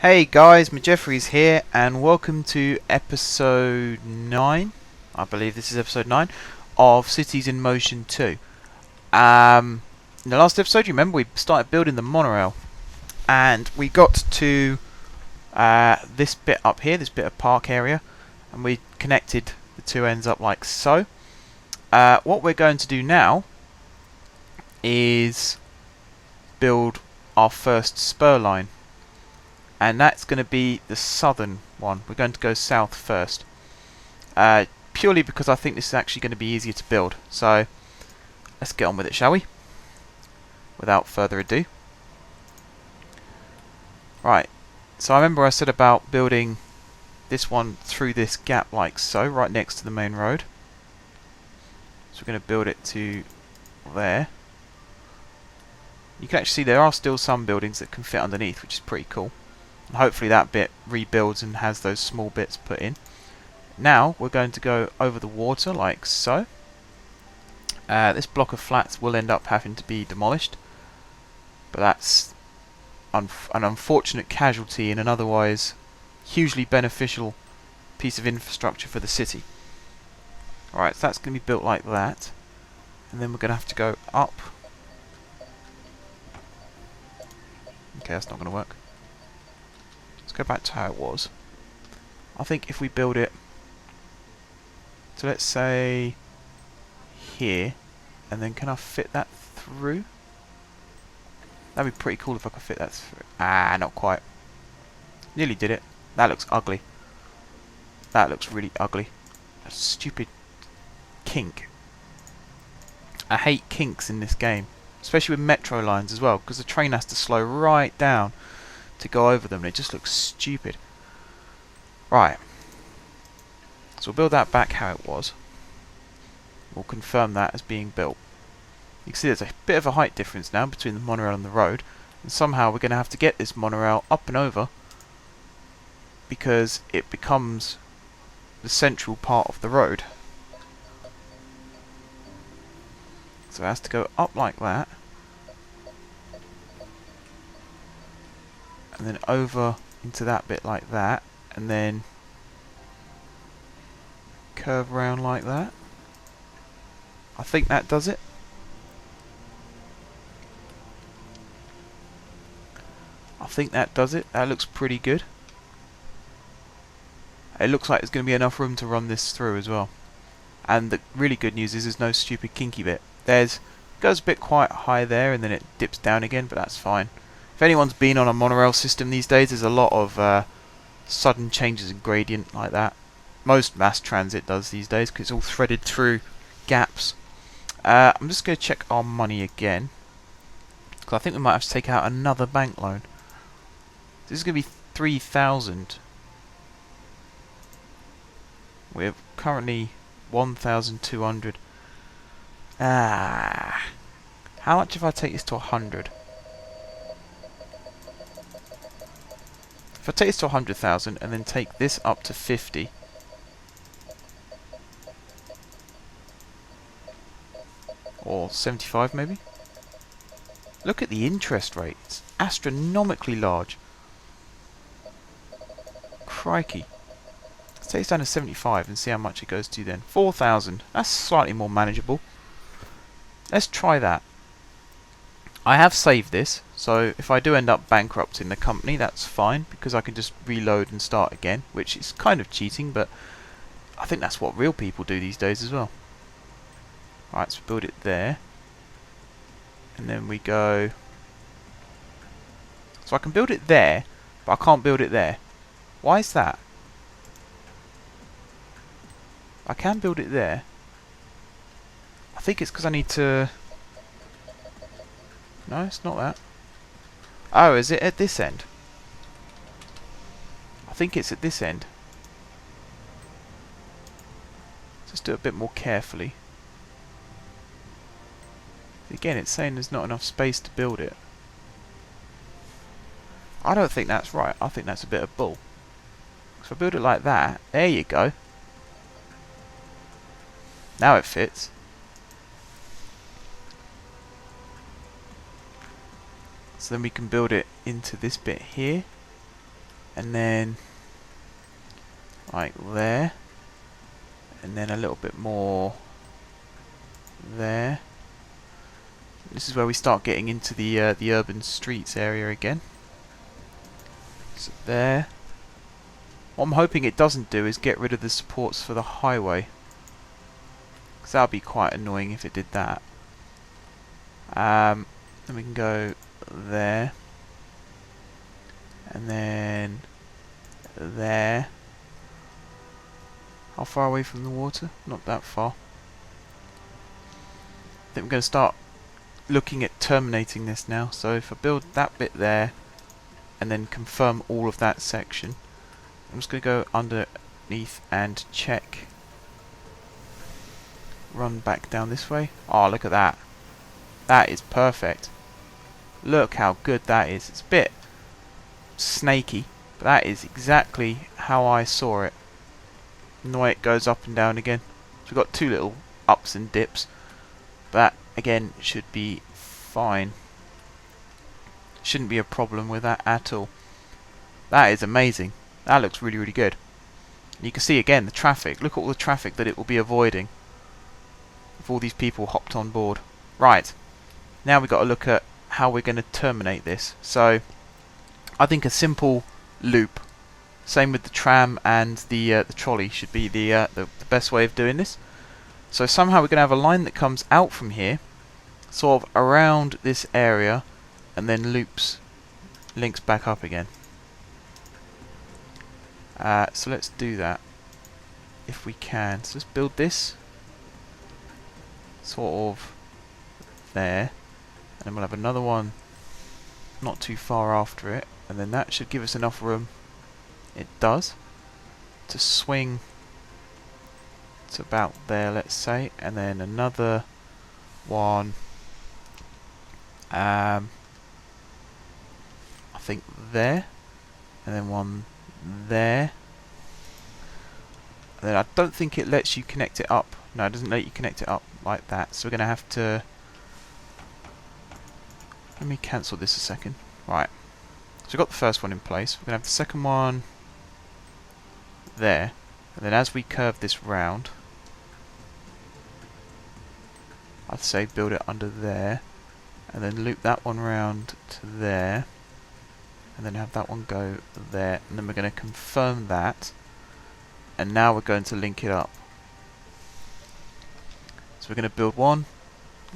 Hey guys, Jeffries here, and welcome to episode 9. I believe this is episode 9 of Cities in Motion 2. In the last episode, you remember we started building the monorail, and we got to this bit up here, this bit of park area, and we connected the two ends up like so. What we're going to do now is build our first spur line. And that's going to be the southern one. We're going to go south first. Purely because I think this is actually going to be easier to build. So, let's get on with it, shall we? Without further ado. Right, so I remember I said about building this one through this gap like so, right next to the main road. So we're going to build it to there. You can actually see there are still some buildings that can fit underneath, which is pretty cool. Hopefully that bit rebuilds and has those small bits put in. Now we're going to go over the water like so. This block of flats will end up having to be demolished, but that's an unfortunate casualty in an otherwise hugely beneficial piece of infrastructure for the city. Alright, so that's going to be built like that, and then we're going to have to go up. Okay, that's not going to work. Let's go back to how it was. I think if we build it, so let's say here, and then can I fit that through? That'd be pretty cool if I could fit that through. Ah, not quite. Nearly did it. That looks ugly. That looks really ugly. A stupid kink. I hate kinks in this game, especially with metro lines as well, because the train has to slow right down to go over them, and it just looks stupid. Right, so we'll build that back how it was. We'll confirm that as being built. You can see there's a bit of a height difference now between the monorail and the road, and somehow we're going to have to get this monorail up and over because it becomes the central part of the road. So it has to go up like that, and then over into that bit like that, and then curve around like that. I think that does it. I think that does it. That looks pretty good. It looks like there's going to be enough room to run this through as well. And the really good news is there's no stupid kinky bit. Goes a bit quite high there, and then it dips down again, but that's fine. If anyone's been on a monorail system these days, there's a lot of sudden changes in gradient like that. Most mass transit does these days because it's all threaded through gaps. I'm just going to check our money again, because I think we might have to take out another bank loan. This is going to be 3,000. We're currently 1,200. How much if I take this to 100? If I take this to 100,000 and then take this up to 50, or 75 maybe? Look at the interest rate. It's astronomically large. Crikey. Let's take this down to 75 and see how much it goes to then. 4,000. That's slightly more manageable. Let's try that. I have saved this, so if I do end up bankrupting the company, that's fine, because I can just reload and start again, which is kind of cheating, but I think that's what real people do these days as well. Alright, so build it there. And then we go... So I can build it there, but I can't build it there. Why is that? I can build it there. I think it's because I need to... No, it's not that. Oh, is it at this end? I think it's at this end. Just do it a bit more carefully. Again, it's saying there's not enough space to build it. I don't think that's right. I think that's a bit of bull. So if I build it like that, there you go. Now it fits. So then we can build it into this bit here. and then like there, and then a little bit more there. This is where we start getting into the urban streets area again. So there. What I'm hoping it doesn't do is get rid of the supports for the highway, because that would be quite annoying if it did that. Then we can go there, and then there. How far away from the water? Not that far. I think we're going to start looking at terminating this now. So if I build that bit there and then confirm all of that section, I'm just going to go underneath and check. Run back down this way. Oh, look at that. That is perfect. Look how good that is. It's a bit snaky, but that is exactly how I saw it. And the way it goes up and down again. So we've got two little ups and dips. That again should be fine. Shouldn't be a problem with that at all. That is amazing. That looks really, really good. You can see again the traffic. Look at all the traffic that it will be avoiding if all these people hopped on board. Right. Now we've got to look at how we're going to terminate this. So I think a simple loop, same with the tram and the trolley, should be the best way of doing this. So somehow we're going to have a line that comes out from here, sort of around this area, and then links back up again. So let's do that if we can. So let's build this sort of there, and then we'll have another one not too far after it, and then that should give us enough room. It does, to swing to about there, let's say, and then another one, I think there, and then one there. And then I don't think it lets you connect it up. No, it doesn't let you connect it up like that. So we're going to have to... Let me cancel this a second. Right. So we've got the first one in place. We're going to have the second one there. And then as we curve this round, I'd say build it under there. And then loop that one round to there. And then have that one go there. And then we're going to confirm that. And now we're going to link it up. So we're going to build one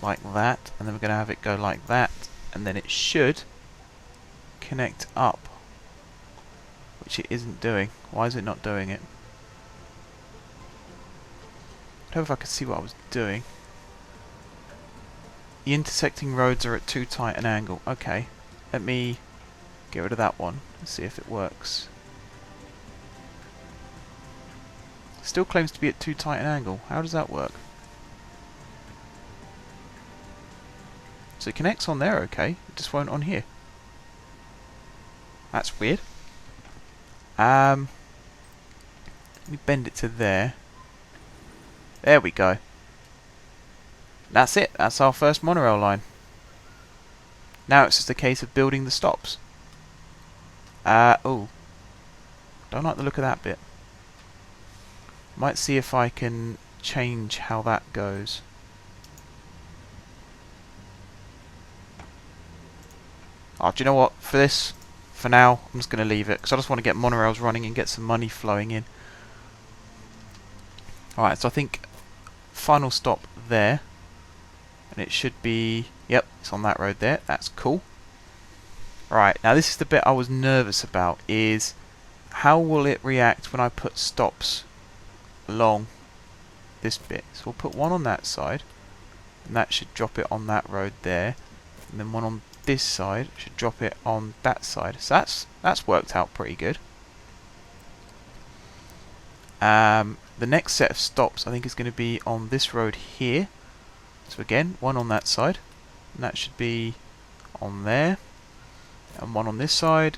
like that, and then we're going to have it go like that, and then it should connect up, which it isn't doing. Why is it not doing it? I don't know if I could see what I was doing. The intersecting roads are at too tight an angle. Okay, let me get rid of that one and see if it works. Still claims to be at too tight an angle. How does that work? So it connects on there, okay. It just won't on here. That's weird. Let me bend it to there. There we go. That's it. That's our first monorail line. Now it's just a case of building the stops. Oh. Don't like the look of that bit. Might see if I can change how that goes. Oh, do you know what? For this, for now, I'm just going to leave it, because I just want to get monorails running and get some money flowing in. Alright, so I think final stop there. And it should be... Yep, it's on that road there. That's cool. Right, now this is the bit I was nervous about, is how will it react when I put stops along this bit. So we'll put one on that side, and that should drop it on that road there, and then one on this side should drop it on that side. So that's worked out pretty good. The next set of stops I think is going to be on this road here. So again, one on that side, and that should be on there, and one on this side,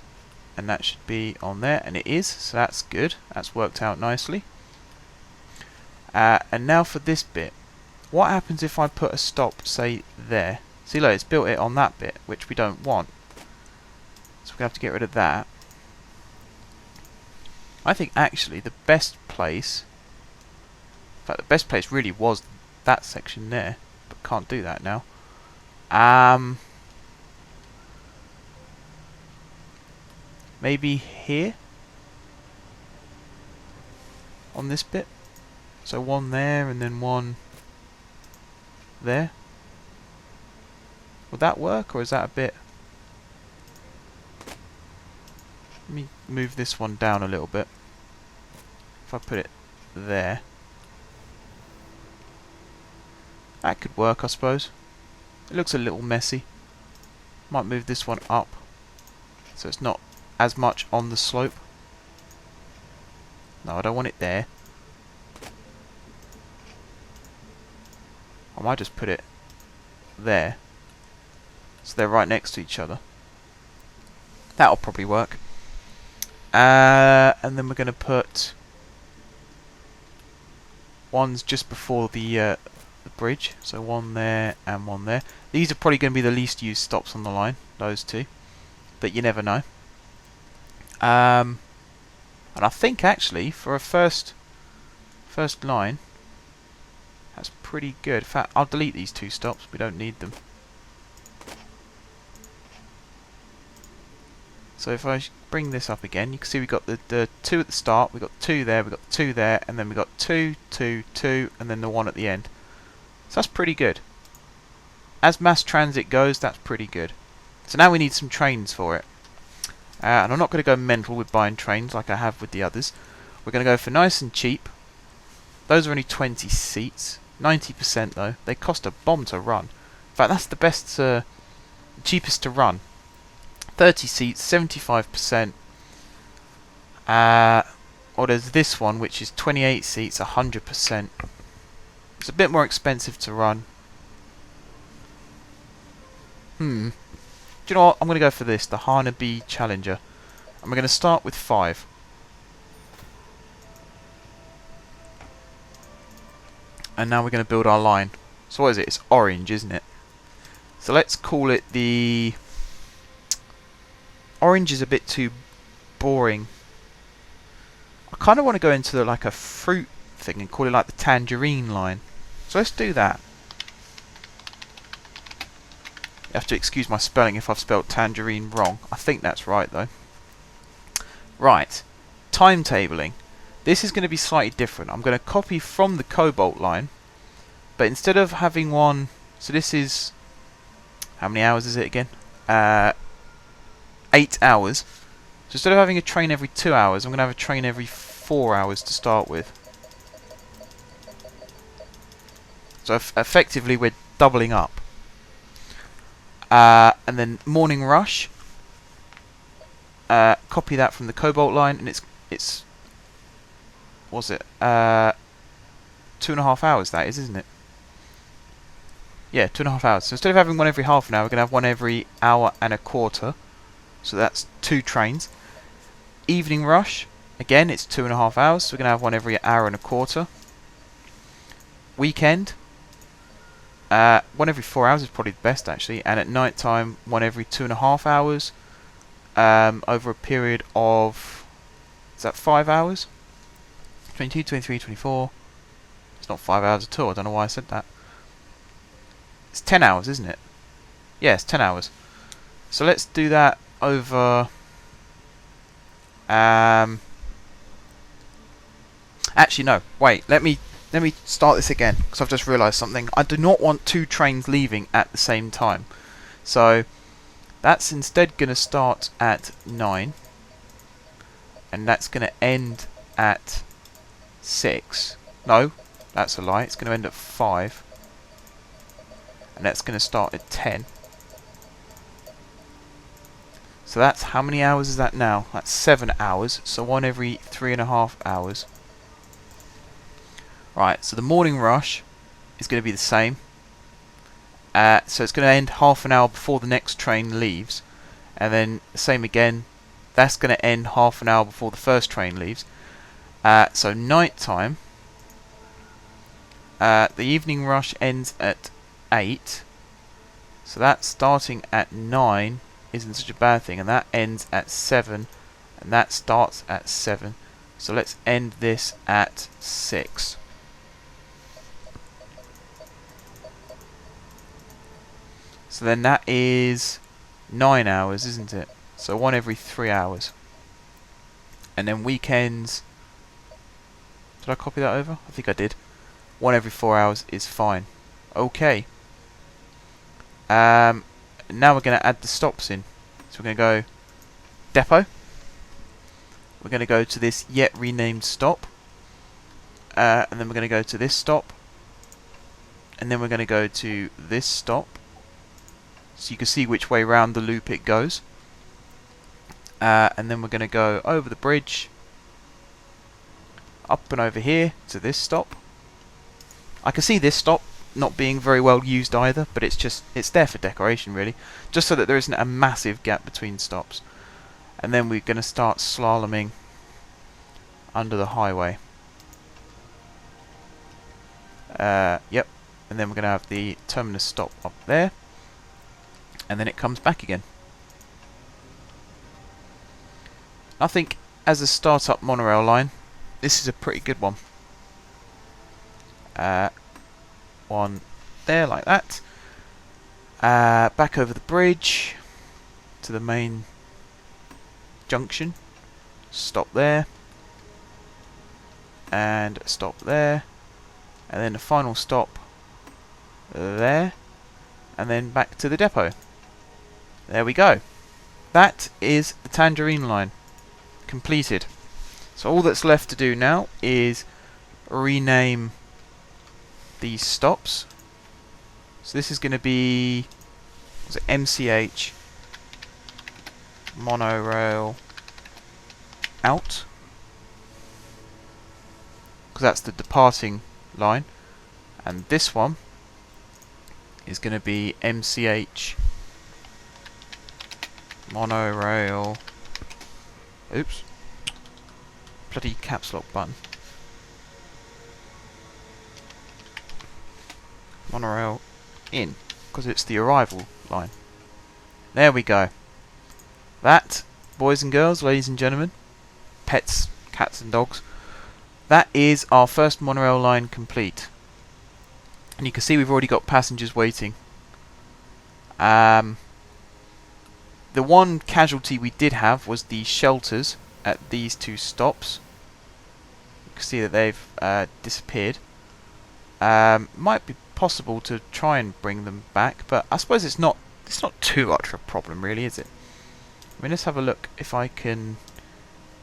and that should be on there, and it is, so that's good. That's worked out nicely. And now for this bit, what happens if I put a stop, say, there? See, look, it's built it on that bit, which we don't want. So we're going to have to get rid of that. I think actually the best place, in fact the best place really was that section there, but can't do that now. Maybe here on this bit. So one there and then one there. Would that work, or is that a bit... Let me move this one down a little bit. If I put it there. That could work, I suppose. It looks a little messy. Might move this one up so it's not as much on the slope. No, I don't want it there. I might just put it there. So they're right next to each other. That'll probably work. And then we're going to put ones just before the bridge. So one there and one there. These are probably going to be the least used stops on the line, those two. But you never know. And I think actually for a first line, that's pretty good. In fact, I'll delete these two stops. We don't need them. So if I bring this up again, you can see we've got the two at the start, we've got two there, we've got two there, and then we've got two, two, two, and then the one at the end. So that's pretty good. As mass transit goes, that's pretty good. So now we need some trains for it. And I'm not going to go mental with buying trains like I have with the others. We're going to go for nice and cheap. Those are only 20 seats. 90% though. They cost a bomb to run. In fact, that's the best, cheapest to run. 30 seats, 75%. Or there's this one, which is 28 seats, 100%. It's a bit more expensive to run. Do you know what? I'm going to go for this, the Harnaby Challenger. And we're going to start with 5. And now we're going to build our line. So what is it? It's orange, isn't it? So let's call it the... Orange is a bit too boring. I kind of want to go into like a fruit thing and call it like the Tangerine line. So let's do that. You have to excuse my spelling if I've spelled tangerine wrong. I think that's right though. Right. Timetabling. This is going to be slightly different. I'm going to copy from the Cobalt line. But instead of having one... So this is... How many hours is it again? 8 hours. So instead of having a train every 2 hours, I'm going to have a train every 4 hours to start with. So effectively we're doubling up. And then morning rush. Copy that from the Cobalt line, and it's what's it? 2.5 hours that is, isn't it? Yeah, 2.5 hours. So instead of having one every half an hour, we're going to have one every hour and a quarter. So that's 2 trains. Evening rush, again, it's 2.5 hours. So we're going to have one every hour and a quarter. Weekend, one every 4 hours is probably the best actually. And at night time, one every 2.5 hours. Over a period of, is that 5 hours? 22, 23, 24. It's not 5 hours at all. I don't know why I said that. It's 10 hours, isn't it? Yeah, it's 10 hours. So let's do that over... Actually, no. Wait. Let me start this again because I've just realised something. I do not want 2 trains leaving at the same time. So that's instead going to start at 9, and that's going to end at 6. No, that's a lie. It's going to end at 5. And that's going to start at 10. So that's, how many hours is that now? That's 7 hours. So one every 3.5 hours. Right, so the morning rush is going to be the same. So it's going to end half an hour before the next train leaves. And then the same again. That's going to end half an hour before the first train leaves. So night time. The evening rush ends at 8. So that starting at 9 isn't such a bad thing. And that ends at 7. And that starts at 7. So let's end this at 6. So then that is 9 hours, isn't it? So 1 every 3 hours. And then weekends... Did I copy that over? I think I did. 1 every 4 hours is fine. Okay. Now we're going to add the stops in. So we're going to go depot. We're going to go to this yet renamed stop. And then we're going to go to this stop. And then we're going to go to this stop. So you can see which way round the loop it goes. And then we're going to go over the bridge. Up and over here to this stop. I can see this stop not being very well used either, but it's there for decoration really, just so that there isn't a massive gap between stops. And then we're going to start slaloming under the highway. Yep. And then we're going to have the terminus stop up there, and then it comes back again. I think as a startup monorail line, this is a pretty good one. One there like that. Back over the bridge to the main junction. Stop there. And stop there. And then the final stop there. And then back to the depot. There we go. That is the Tangerine line completed. So all that's left to do now is rename these stops. So this is going to be MCH monorail out, because that's the departing line, and this one is going to be MCH monorail. Oops. Bloody caps lock button. Monorail in, because it's the arrival line. There we go. That, boys and girls, ladies and gentlemen, pets, cats and dogs, that is our first monorail line complete. And you can see we've already got passengers waiting. The one casualty we did have was the shelters at these two stops. You can see that they've disappeared. Might be possible to try and bring them back, but I suppose it's not too much of a problem really, is it? I mean, let's have a look if I can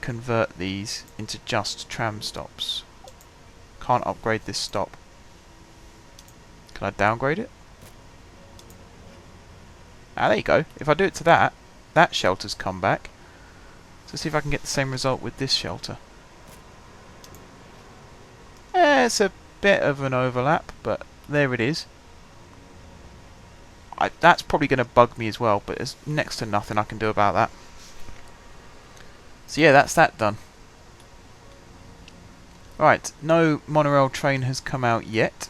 convert these into just tram stops. Can't upgrade this stop. Can I downgrade it? Ah, there you go. If I do it to that, that shelter's come back. So see if I can get the same result with this shelter. It's a bit of an overlap, but there it is. That's probably going to bug me as well, but there's next to nothing I can do about that. So yeah, that's that done. Right, no monorail train has come out yet.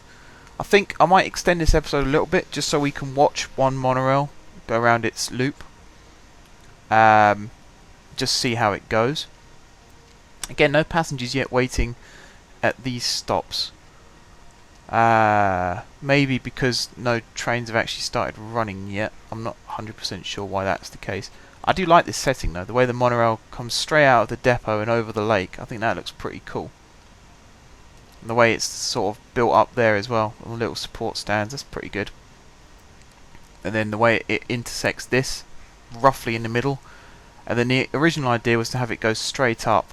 I think I might extend this episode a little bit, just so we can watch one monorail go around its loop. Just see how it goes. Again, no passengers yet waiting at these stops. Maybe because no trains have actually started running yet. I'm not 100% sure why that's the case. I do like this setting though, the way the monorail comes straight out of the depot and over the lake. I think that looks pretty cool. And the way it's sort of built up there as well, all the little support stands, that's pretty good. And then the way it intersects this, roughly in the middle. And then the original idea was to have it go straight up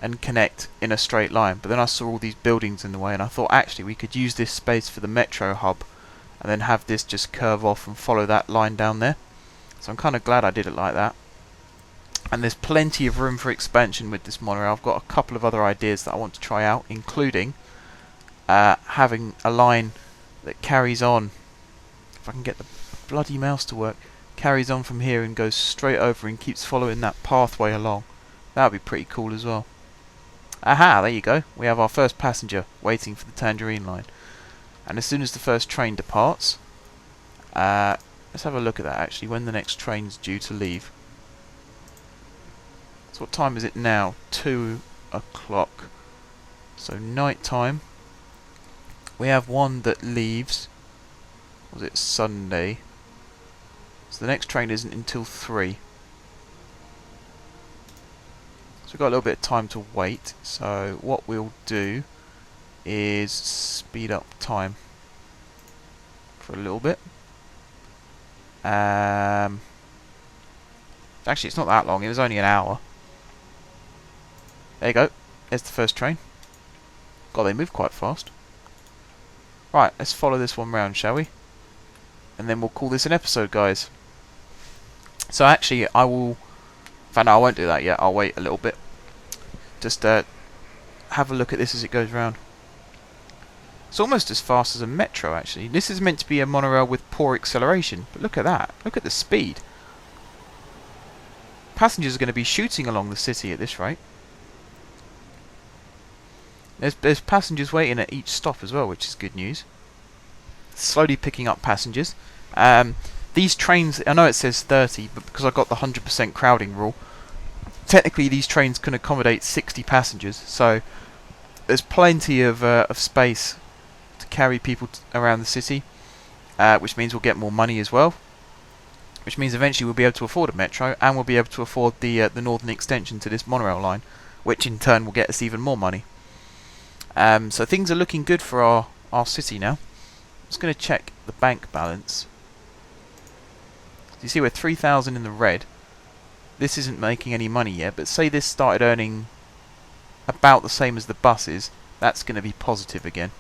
and connect in a straight line, but then I saw all these buildings in the way and I thought actually we could use this space for the metro hub and then have this just curve off and follow that line down there. So I'm kind of glad I did it like that. And there's plenty of room for expansion with this monorail. I've got a couple of other ideas that I want to try out, including having a line that carries on, if I can get the bloody mouse to work, carries on from here and goes straight over and keeps following that pathway along. That would be pretty cool as well. Aha, there you go. We have our first passenger waiting for the Tangerine line. And as soon as the first train departs, let's have a look at that actually, when the next train's due to leave. So what time is it now? 2:01. o'clock. So night time. We have one that leaves. Was it Sunday? So the next train isn't until 3. So we've got a little bit of time to wait. So what we'll do is speed up time for a little bit. Actually, it's not that long. It was only an hour. There you go. There's the first train. God, they move quite fast. Right, let's follow this one round, shall we? And then we'll call this an episode, guys. So actually, I will... In fact, no, I won't do that yet. I'll wait a little bit. Just have a look at this as it goes round. It's almost as fast as a metro, actually. This is meant to be a monorail with poor acceleration. But look at that. Look at the speed. Passengers are going to be shooting along the city at this rate. There's passengers waiting at each stop as well, which is good news. Slowly picking up passengers. These trains, I know it says 30, but because I got the 100% crowding rule, technically these trains can accommodate 60 passengers. So there's plenty of space to carry people around the city, which means we'll get more money as well. Which means eventually we'll be able to afford a metro, and we'll be able to afford the northern extension to this monorail line, which in turn will get us even more money. So things are looking good for our city now. I'm just going to check the bank balance. You see we're 3,000 in the red. This isn't making any money yet, but say this started earning about the same as the buses, that's going to be positive again.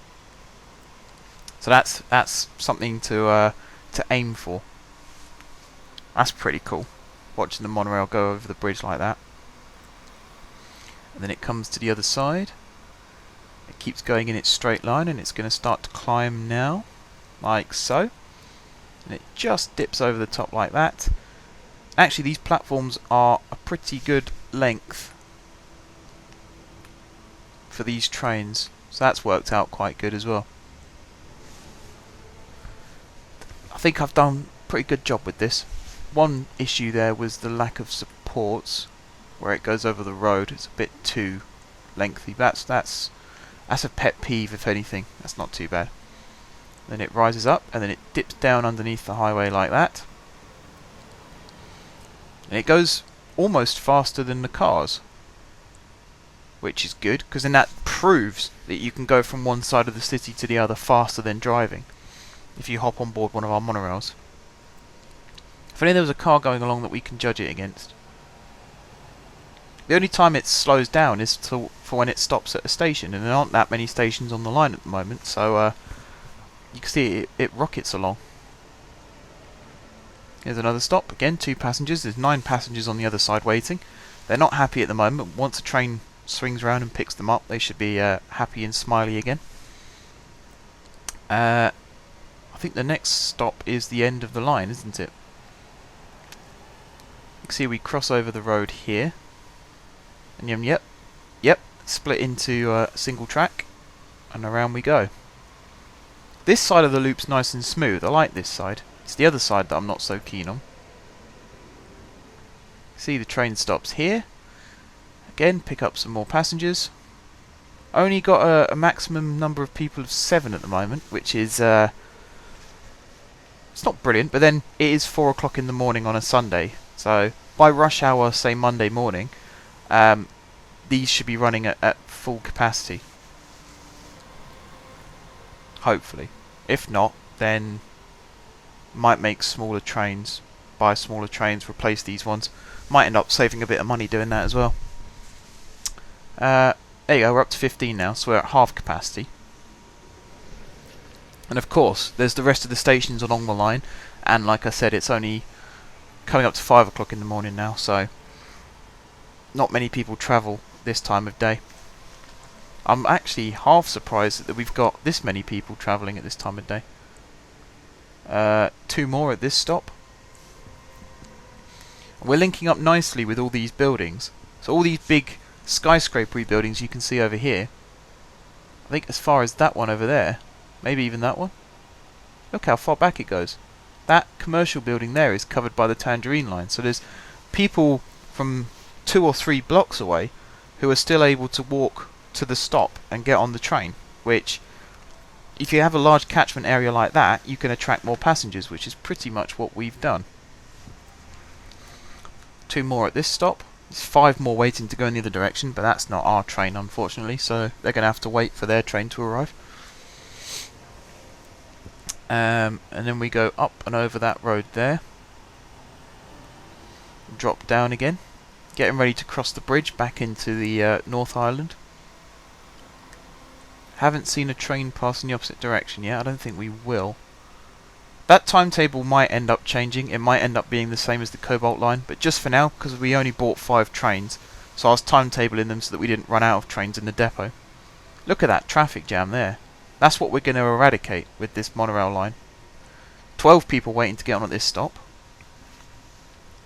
So that's something to aim for. That's pretty cool, watching the monorail go over the bridge like that. And then it comes to the other side. It keeps going in its straight line, and it's going to start to climb now, like so. And it just dips over the top like that. Actually, these platforms are a pretty good length for these trains, so that's worked out quite good as well. I think I've done a pretty good job with this. One issue there was the lack of supports where it goes over the road. It's a bit too lengthy. That's a pet peeve, if anything. That's not too bad. Then it rises up, and then it dips down underneath the highway like that. And it goes almost faster than the cars, which is good, because then that proves that you can go from one side of the city to the other faster than driving, if you hop on board one of our monorails. If only there was a car going along that we can judge it against. The only time it slows down is for when it stops at a station, and there aren't that many stations on the line at the moment, so you can see it rockets along. Here's another stop. Again, 2 passengers. There's 9 passengers on the other side waiting. They're not happy at the moment. Once a train swings around and picks them up, they should be happy and smiley again. I think the next stop is the end of the line, isn't it? You can see we cross over the road here. And yep, split into a single track, and around we go. This side of the loop's nice and smooth. I like this side. It's the other side that I'm not so keen on. See, the train stops here. Again, pick up some more passengers. Only got a maximum number of people of 7 at the moment, which is it's not brilliant, but then it is 4 o'clock in the morning on a Sunday, so by rush hour, say Monday morning, these should be running at full capacity. Hopefully. If not, then might make smaller trains, buy smaller trains, replace these ones. Might end up saving a bit of money doing that as well. There you go, we're up to 15 now, so we're at half capacity. And of course, there's the rest of the stations along the line, and like I said, it's only coming up to 5 o'clock in the morning now, so not many people travel this time of day. I'm actually half surprised that we've got this many people travelling at this time of day. 2 more at this stop. We're linking up nicely with all these buildings. So all these big skyscraper buildings you can see over here. I think as far as that one over there. Maybe even that one. Look how far back it goes. That commercial building there is covered by the Tangerine line. So there's people from 2 or 3 blocks away who are still able to walk to the stop and get on the train, which, if you have a large catchment area like that, you can attract more passengers, which is pretty much what we've done. 2 more at this stop. There's 5 more waiting to go in the other direction, but that's not our train, unfortunately, so they're going to have to wait for their train to arrive. And then we go up and over that road there. Drop down again. Getting ready to cross the bridge back into the North Island. Haven't seen a train pass in the opposite direction yet. I don't think we will. That timetable might end up changing. It might end up being the same as the Cobalt line, but just for now, because we only bought 5 trains, so I was timetabling them so that we didn't run out of trains in the depot. Look at that traffic jam there. That's what we're going to eradicate with this monorail line. 12 people waiting to get on at this stop.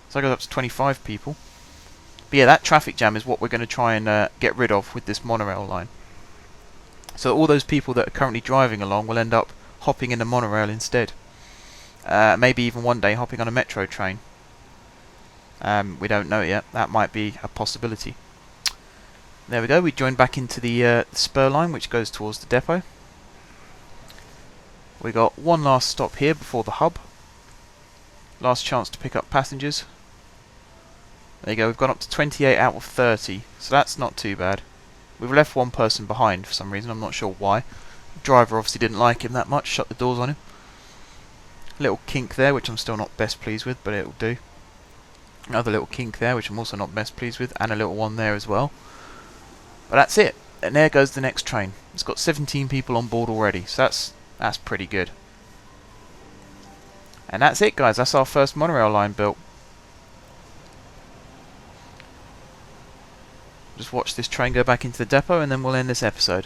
So I go up to 25 people. But yeah, that traffic jam is what we're going to try and get rid of with this monorail line. So all those people that are currently driving along will end up hopping in the monorail instead. Maybe even one day hopping on a metro train. We don't know yet. That might be a possibility. There we go. We join back into the spur line, which goes towards the depot. We got one last stop here before the hub. Last chance to pick up passengers. There you go. We've gone up to 28 out of 30, so that's not too bad. We've left one person behind for some reason. I'm not sure why. The driver obviously didn't like him that much. Shut the doors on him. Little kink there, which I'm still not best pleased with, but it'll do. Another little kink there, which I'm also not best pleased with, and a little one there as well. But that's it, and there goes the next train. It's got 17 people on board already, so that's pretty good. And that's it, guys. That's our first monorail line built. Just watch this train go back into the depot, and then we'll end this episode.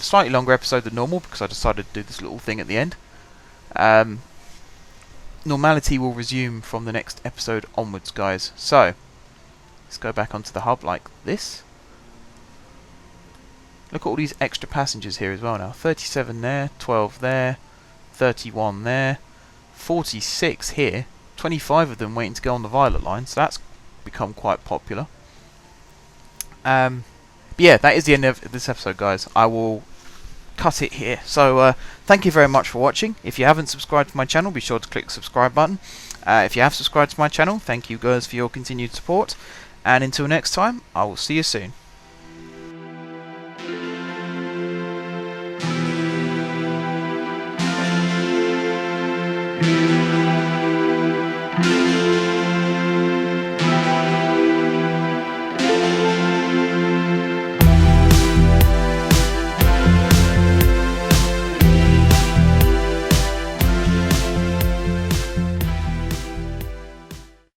Slightly longer episode than normal because I decided to do this little thing at the end. Normality will resume from the next episode onwards, guys. So, let's go back onto the hub like this. Look at all these extra passengers here as well now. 37 there, 12 there, 31 there, 46 here. 25 of them waiting to go on the Violet line, so that's become quite popular. But yeah, that is the end of this episode, guys. I will cut it here. So thank you very much for watching. If you haven't subscribed to my channel, be sure to click the subscribe button. If you have subscribed to my channel, thank you guys for your continued support, and until next time, I will see you soon.